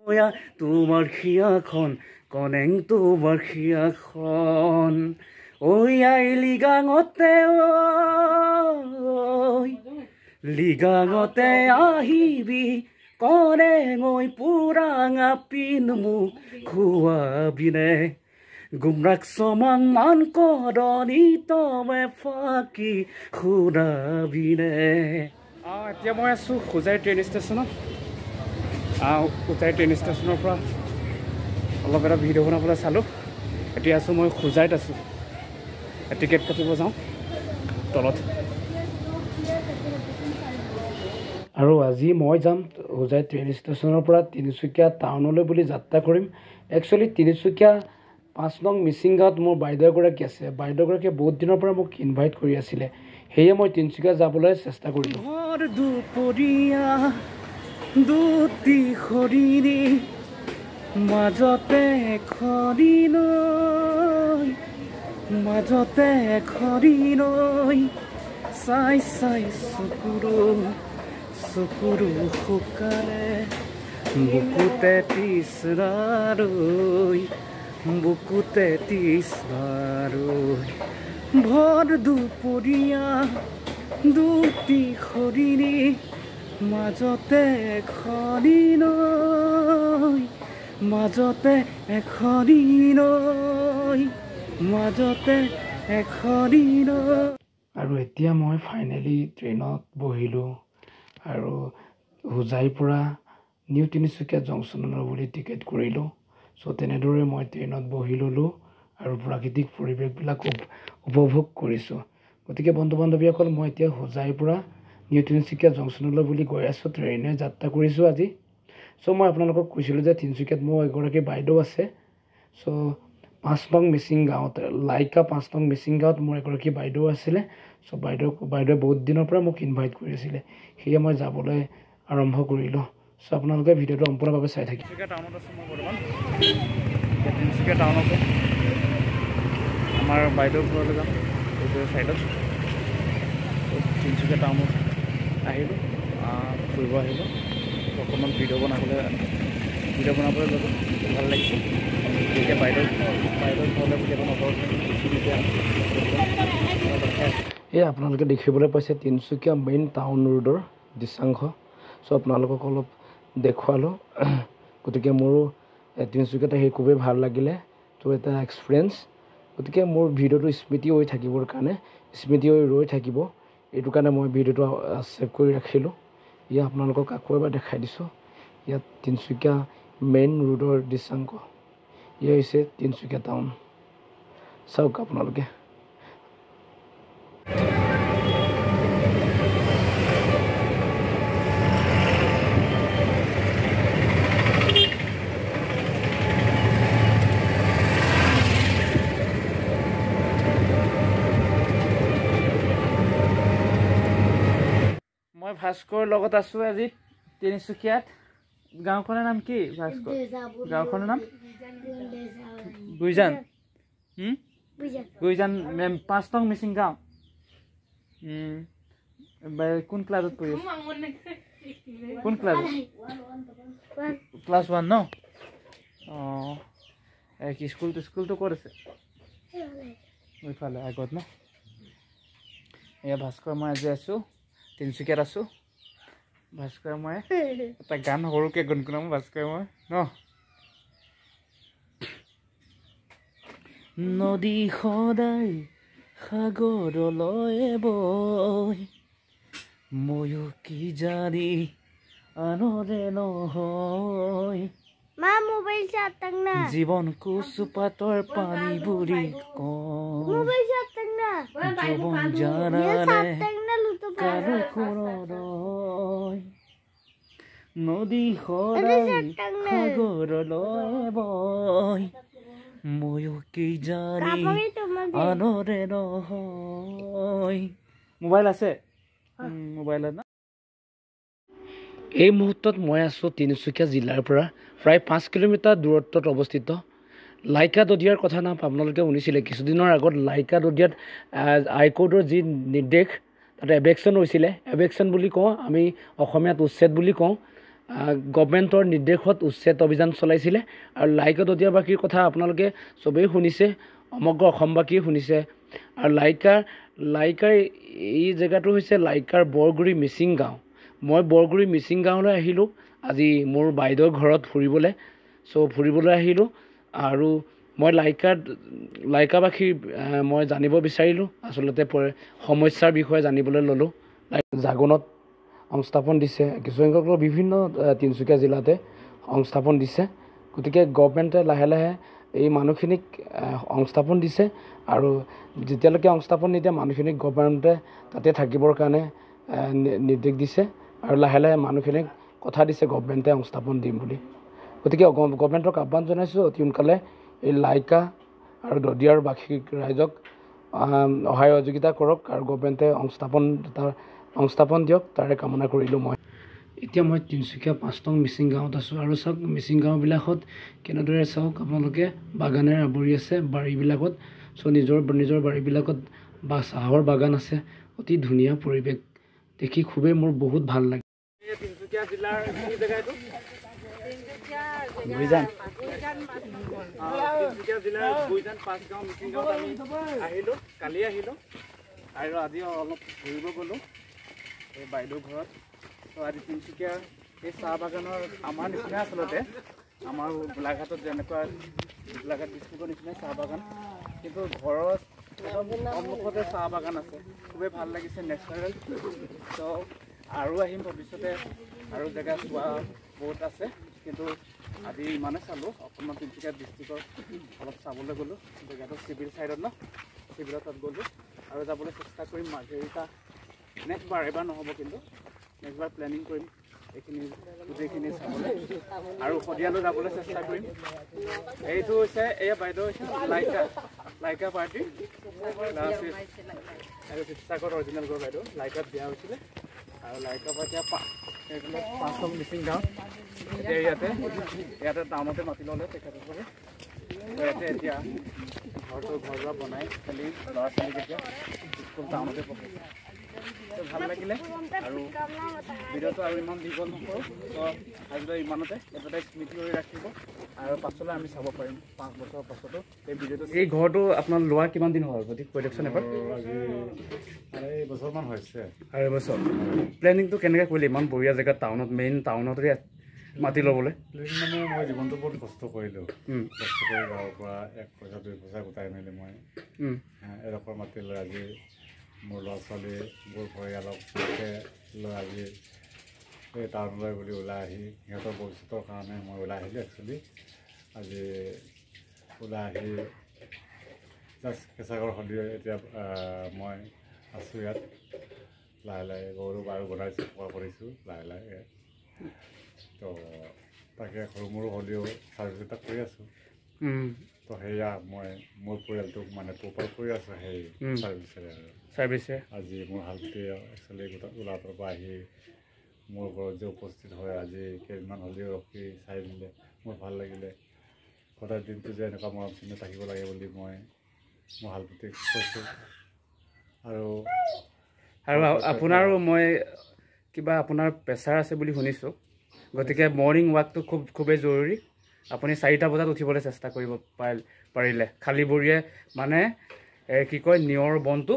ওয়া তোমাৰ খিয়াখন কনেং তোমাৰ খিয়াখন ওই আই লিগাঙতে ঐ লিগাঙতে আহিবি কনেং ঐ পুৰাঙা পিন মোক খুৱাবিনে গুমৰাক সমান মান কৰনি তমে ফাকি খুৰাবিনে এতিয়া মই আছোঁ হোজাই ট্ৰেইন ষ্টেচনত হোজাই ট্ৰেইন ষ্টেচনৰ পৰা অলপ এটা ভিডিঅ' বনাবলৈ চালোঁ এতিয়া আছোঁ মই হোজাইত আছোঁ টিকেট কাটিব যাওঁ তলত আৰু আজি মই যাম হোজাই ট্ৰেইন ষ্টেচনৰ পৰা তিনিচুকীয়া টাউনলৈ বুলি যাত্ৰা কৰিম একচুৱেলি তিনিচুকীয়া 5 নং মিচিং গাঁৱত মোৰ বাইদেউ এগৰাকী আছে বাইদেউগৰাকীয়ে বহুত দিনৰ পৰা মোক ইনভাইট কৰি আছিলে সেয়ে মই তিনিচুকীয়া যাবলৈ চেষ্টা কৰিলোঁ দুপৰীয়া দুটি খৰিৰি মাজতে খৰিলৈ চাই চাই চকুৰো শুকালে বুকুতে তৃষ্ণাৰৈ ভৰ দুপৰীয়া দুটি খৰিৰি মাজতে এখৰিলৈ আৰু এতিয়া মই ফাইনেলি ট্ৰেইনত বহিলোঁ আৰু হোজাইৰ পৰা নিউ তিনিচুকীয়া জংচনলৈ বুলি টিকেট কৰিলোঁ চ' তেনেদৰে মই ট্ৰেইনত বহি ল'লোঁ আৰু প্ৰাকৃতিক পৰিৱেশবিলাক উপভোগ কৰিছোঁ গতিকে বন্ধু বান্ধৱীসকল মই এতিয়া হোজাইৰ পৰা নিউ তিনিচুকীয়া জংচনলৈ বুলি গৈ আছোঁ ট্ৰেইনে যাত্ৰা কৰিছোঁ আজি চ' মই আপোনালোকক কৈছিলোঁ যে তিনিচুকীয়াত মোৰ এগৰাকী বাইদেউ আছে চ' 5 নং মিচিং গাঁৱত লাইকা 5 নং মিচিং গাঁৱত মোৰ এগৰাকী বাইদেউ আছিলে চ' বাইদেৱে বহুত দিনৰ পৰা মোক ইনভাইট কৰি আছিলে সেয়ে মই যাবলৈ আৰম্ভ কৰিলোঁ চ' আপোনালোকে ভিডিঅ'টো সম্পূৰ্ণভাৱে চাই থাকিব তিনিচুকীয়া টাউনত আছোঁ মই বৰ্তমান তিনিচুকীয়া টাউনতে আমাৰ বাইদেউৰ ঘৰলৈ যাম এইটো চাইডত তিনিচুকীয়া টাউনত আহিলোঁ ফুৰিব আহিলোঁ অকণমান ভিডিঅ' বনাবলৈ যাব ভাল লাগিছে এতিয়া বাইদেউ ঘৰলৈ বুলি এখন অটত এই আপোনালোকে দেখিবলৈ পাইছে তিনিচুকীয়া মেইন টাউন ৰোডৰ দৃশ্যাংশ চ' আপোনালোকক অলপ দেখুৱালোঁ গতিকে মোৰো তিনিচুকীয়াত আহি খুবেই ভাল লাগিলে ত' এটা এক্সপিৰিয়েঞ্চ গতিকে মোৰ ভিডিঅ'টো স্মৃতি হৈ থাকিবৰ কাৰণে স্মৃতি হৈ ৰৈ থাকিব এইটো কাৰণে মই ভিডিঅ'টো ছেভ কৰি ৰাখিলোঁ ইয়াত আপোনালোকক আকৌ এবাৰ দেখাই দিছোঁ ইয়াত তিনিচুকীয়া মেইন ৰোডৰ দৃশ্যাংশ ইয়ে হৈছে তিনিচুকীয়া টাউন চাওক আপোনালোকে মই ভাস্কৰ লগত আছোঁ আজি তিনিচুকীয়াত গাঁওখনৰ নাম কি ভাস্কৰ গাঁওখনৰ নাম গুইজান 5 নং মিচিং গাঁও কোন ক্লাছত পঢ়ি আছে কোন ক্লাছত ক্লাছ 1 ন কি স্কুলটো ক'ত আছে ওইফালে আগত ন এয়া ভাস্কৰ মই আজি আছোঁ তিনিচুকীয়াত আছোঁ ভাস্কৰ মই এটা গান সৰুকৈ গুণগুণাম ভাস্কৰ মই ন নদী সদায় সাগৰলৈ বৈ ময়ো কি জানি আনৰে নহয় জীৱন কুচুপাতৰ পানী বুলি কওঁ জানানে কাৰো কোনলৈ নদী সদায় সাগৰলৈ বৈ ময়ো কি জানি আনৰে নহয় মোবাইল আছে মোবাইলত না এই মুহূৰ্তত মই আছোঁ তিনিচুকীয়া জিলাৰ পৰা প্ৰায় 5 কিলোমিটাৰ দূৰত্বত অৱস্থিত লাইকা দদিয়াৰ কথা নাম আপোনালোকে শুনিছিলে কিছুদিনৰ আগত লাইকা দদিয়াত হাইকোৰ্টৰ যি নিৰ্দেশ তাতে এভেকশ্যন হৈছিলে এভেকশ্যন বুলি কওঁ আমি অসমীয়াত উচ্ছেদ বুলি কওঁ গভৰ্ণমেণ্টৰ নিৰ্দেশত উচ্ছেদ অভিযান চলাইছিলে আৰু লাইকা দতিয়াবাসীৰ কথা আপোনালোকে চবেই শুনিছে, সমগ্ৰ অসমবাসীয়ে শুনিছে। আৰু লাইকাৰ এই জেগাটো হৈছে লাইকাৰ বৰগুৰি মিচিং গাঁও। মই বৰগুৰি মিচিং গাঁৱলৈ আহিলোঁ আজি মোৰ বাইদেউৰ ঘৰত ফুৰিবলৈ। ফুৰিবলৈ আহিলোঁ আৰু মই লাইকাবাসীৰ মই জানিব বিচাৰিলোঁ, আচলতে সমস্যাৰ বিষয়ে জানিবলৈ ল'লোঁ। জাগোনত সংস্থাপন দিছে, কিছুসংখ্যক বিভিন্ন তিনিচুকীয়া জিলাতে সংস্থাপন দিছে। গতিকে গভৰ্ণমেণ্টে লাহে লাহে এই মানুহখিনিক সংস্থাপন দিছে আৰু যেতিয়ালৈকে সংস্থাপন নিদিয়ে মানুহখিনিক গভৰ্ণমেণ্টে তাতে থাকিবৰ কাৰণে নিৰ্দেশ দিছে আৰু লাহে লাহে মানুহখিনিক কথা দিছে গভৰ্ণমেণ্টে সংস্থাপন দিম বুলি। গতিকে গভৰ্ণমেণ্টক আহ্বান জনাইছোঁ অতি সোনকালে এই লাইকা আৰু দদিয়াৰ বাসী ৰাইজক সহায় সহযোগিতা কৰক আৰু গভৰ্ণমেণ্টে সংস্থাপন দিয়ক, তাৰে কামনা কৰিলোঁ মই। এতিয়া মই তিনিচুকীয়া 5 নং মিচিং গাঁৱত আছোঁ আৰু চাওক মিচিং গাঁওবিলাকত কেনেদৰে চাওক আপোনালোকে বাগানেৰে আৱৰি আছে বাৰীবিলাকত। নিজৰ বাৰীবিলাকত চাহৰ বাগান আছে, অতি ধুনীয়া পৰিৱেশ দেখি খুবেই মোৰ বহুত ভাল লাগে। তিনিচুকীয়া জিলাৰ কি জেগা এইটো? তিনিচুকীয়া জিলাৰ গুইজান 5 গাঁও মিচিং গাঁৱত আমি আহিলোঁ, কালি আহিলোঁ আৰু আজি অলপ ঘূৰিব গ'লোঁ এই বাইদেউৰ ঘৰত। আজি তিনিচুকীয়াৰ এই চাহ বাগানৰ আমাৰ নিচিনা আচলতে আমাৰ গোলাঘাটত যেনেকুৱা গোলাঘাট ডিষ্ট্ৰিক্টৰ নিচিনা চাহ বাগান, কিন্তু ঘৰৰ সন্মুখতে চাহ বাগান আছে। খুবেই ভাল লাগিছে, নেচাৰেল। আৰু আহিম ভৱিষ্যতে, আৰু জেগা চোৱা বহুত আছে, কিন্তু আজি ইমানে চালোঁ। অকণমান তিনিচুকীয়া ডিষ্ট্ৰিক্টৰ অলপ চাবলৈ গ'লোঁ, জেগাটো চিভিল ছাইডত চিভিলত তাত গ'লোঁ আৰু যাবলৈ চেষ্টা কৰিম মাৰ্ঘেৰিটা নেক্সটবাৰ, এবাৰ নহ'ব কিন্তু নেক্সটবাৰ প্লেনিং কৰিম এইখিনি গোটেইখিনি চাবলৈ আৰু শদিয়ালৈ যাবলৈ চেষ্টা কৰিম। এইটো হৈছে এয়া বাইদেউ হৈছে লাইকা পাৰ্টিৰ আৰু শিৱসাগৰ অৰিজিনেল ঘৰ বাইদেউ। লাইকাত বিয়া হৈছিলে আৰু লাইকা পাৰ্টি 5 নং মিচিং গাঁৱত এতিয়া ইয়াতে টাউনতে মাতি ল'লে তেখেতসকলে। এতিয়া ঘৰ দুৱাৰ বনাই খালি ল'ৰা ছোৱালীকেইটা স্কুল টাউনতে পঢ়ে। ভাল লাগিলে আৰু ভিডিঅ'টো আৰু ইমান দীঘল নকৰোঁ, আজিলৈ ইমানতে এটা স্মৃতি কৰি ৰাখিব আৰু পাছলৈ আমি চাব পাৰিম 5 বছৰৰ পাছতো এই ভিডিঅ'টো। এই ঘৰটো আপোনাৰ লোৱা কিমান দিন হ'ল গতিকে কৈ দিয়কচোন এবাৰ। আজি 2 বছৰমান হৈছে। 2 বছৰ। প্লেনিংটো কেনেকৈ কৰিলে ইমান বঢ়িয়া জেগাত টাউনত, মেইন টাউনতে মাটি ল'বলৈ? মানে মই জীৱনটো বহুত কষ্ট কৰিলোঁ, কষ্ট কৰি গাঁৱৰ পৰা 1 পইচা 2 পইচা গোটাই মেলি মই এডোখৰ মাটি লৈ আজি মোৰ ল'ৰা ছোৱালী মোৰ পৰিয়ালক লৈ আজি এই টাউনলৈ বুলি ওলাই আহি সিহঁতৰ ভৱিষ্যতৰ কাৰণে মই ওলাই আহিলোঁ। একচুৱেলি আজি ওলাই আহি জাষ্ট কেঁচাঘৰ সন্ধিয়া এতিয়া মই আছোঁ ইয়াত। লাহে লাহে গৰু বাৰু বনাইছোঁ, খোৱা কৰিছোঁ লাহে লাহে। তো তাকে সৰু মৰু হ'লেও চাৰ্ভিচ এটা কৰি আছোঁ। তো সেয়া মই মোৰ পৰিয়ালটোক মানে পোহপাল কৰি আছোঁ সেই চাৰ্ভিছে। আজি মোৰ হালধি একচুৱেলি গোলাঘাটৰ পৰা আহি মোৰ ঘৰত যে উপস্থিত হয় আজি কেইদিনমান হ'লেও ৰখি চাই দিলে মোৰ ভাল লাগিলে। সদায় দিনটো যে এনেকুৱা মৰম চিনেহ থাকিব লাগে বুলি মই মোৰ হালধি কৈছোঁ। আৰু আপোনাৰো মই কিবা আপোনাৰ প্ৰেছাৰ আছে বুলি শুনিছোঁ, গতিকে মৰ্ণিং ৱাকটো খুবেই জৰুৰী। আপুনি 4টা বজাত উঠিবলৈ চেষ্টা কৰিব পাৰিলে, খালী ভৰিয়ে মানে কি কয় নিয়ৰ বনটো,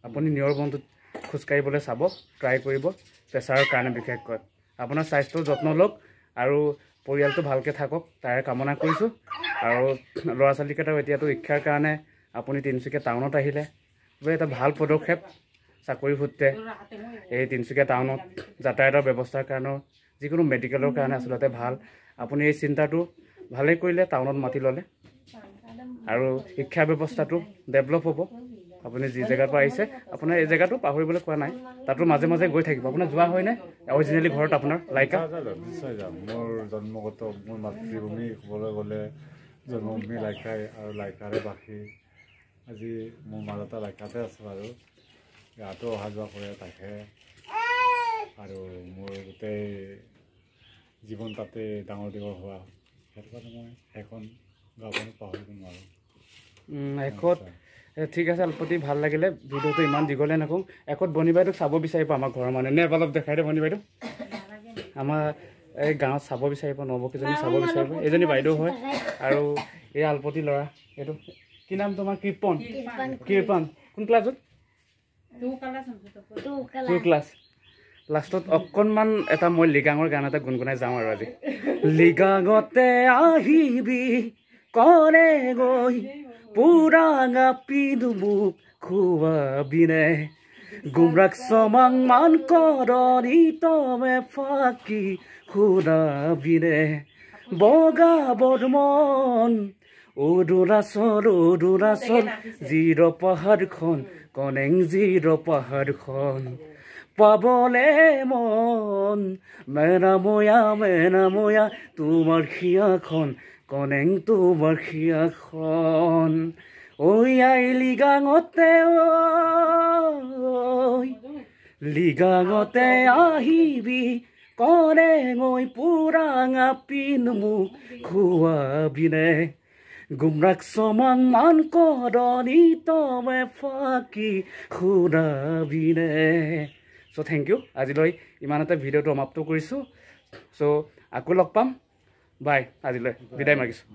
আপুনি নিয়ৰ বনটোত খোজকাঢ়িবলৈ চাব, ট্ৰাই কৰিব প্ৰেছাৰৰ কাৰণে বিশেষকৈ। আপোনাৰ স্বাস্থ্যৰ যত্ন লওক আৰু পৰিয়ালটো ভালকৈ থাকক তাৰে কামনা কৰিছোঁ। আৰু ল'ৰা ছোৱালীকেইটাও এতিয়াতো শিক্ষাৰ কাৰণে আপুনি তিনিচুকীয়া টাউনত আহিলে, এটা ভাল পদক্ষেপ। চাকৰি সূত্ৰে এই তিনিচুকীয়া টাউনত যাতায়াতৰ ব্যৱস্থাৰ কাৰণেও যিকোনো মেডিকেলৰ কাৰণে আচলতে ভাল। আপুনি এই চিন্তাটো ভালেই কৰিলে, টাউনত মাতি ল'লে আৰু শিক্ষা ব্যৱস্থাটো ডেভেলপ হ'ব। আপুনি যি জেগাৰ পৰা আহিছে আপোনাৰ এই জেগাটো পাহৰিবলৈ কোৱা নাই, তাতো মাজে মাজে গৈ থাকিব। আপোনাৰ যোৱা হয়নে অৰিজিনেলি ঘৰত আপোনাৰ লাইকা? নিশ্চয় যাম। মোৰ জন্মগত মোৰ মাতৃভূমি ক'বলৈ গ'লে জন্মভূমি লাইকাই আৰু লাইকাৰে বাসী। আজি মোৰ মা দেউতা লাইকাতে আছে বাৰু, ইয়াতো অহা যোৱা কৰে তাকে। আৰু মোৰ গোটেই জীৱন তাতে ডাঙৰ দীঘল হোৱা, সেইটো কাৰণে মই সেইখন গাঁওখন পাহৰিব নোৱাৰোঁ। ঠিক আছে, অতি ভাল লাগিলে। ভিডিঅ'টো ইমান দীঘলে নকওঁ। বনি বাইদেউক চাব বিচাৰিব আমাৰ ঘৰৰ মানুহে নে? অলপ দেখাই দে বনি বাইদেউ। আমাৰ এই গাঁৱত চাব বিচাৰিব নৱকেইজনী চাব বিচাৰিব এইজনী বাইদেউ হয় আৰু এই আলপতি ল'ৰা এইটো কি নাম তোমাৰ কৃপন কৃপন কোন ক্লাছত 2 ক্লাছ লাষ্টত অকণমান এটা মই লিগাঙৰ গান এটা গুণগুণাই যাওঁ আৰু আজি লিগাঙতে আহিবি কৰে গৈ পুৰাঙা পিন্ধু মোক খুৱাবিনে গুমৰাক চমাং মান কৰনি তমে ফাকি খুৰাবিনে বগা বৰ্মন অৰুণাচল জিৰ পাহাৰখন কনেং জিৰ পাহাৰখন পাবলে মন মেনাময়া তোমাৰ খিয়াখন কনেং তোমাৰ খিয়াখন ঐ আই লিগাঙতে আহিবি কৰে গৈ পুৰাঙা পিন মোক খুৱাবিনে গুমৰাক চমাং মান কৰনি তমে ফাকি খুৰাবিনে চ' থেংক ইউ আজিলৈ ইমানতে ভিডিঅ'টো সমাপ্ত কৰিছোঁ চ' আকৌ লগ পাম বাই আজিলৈ বিদায় মাগিছোঁ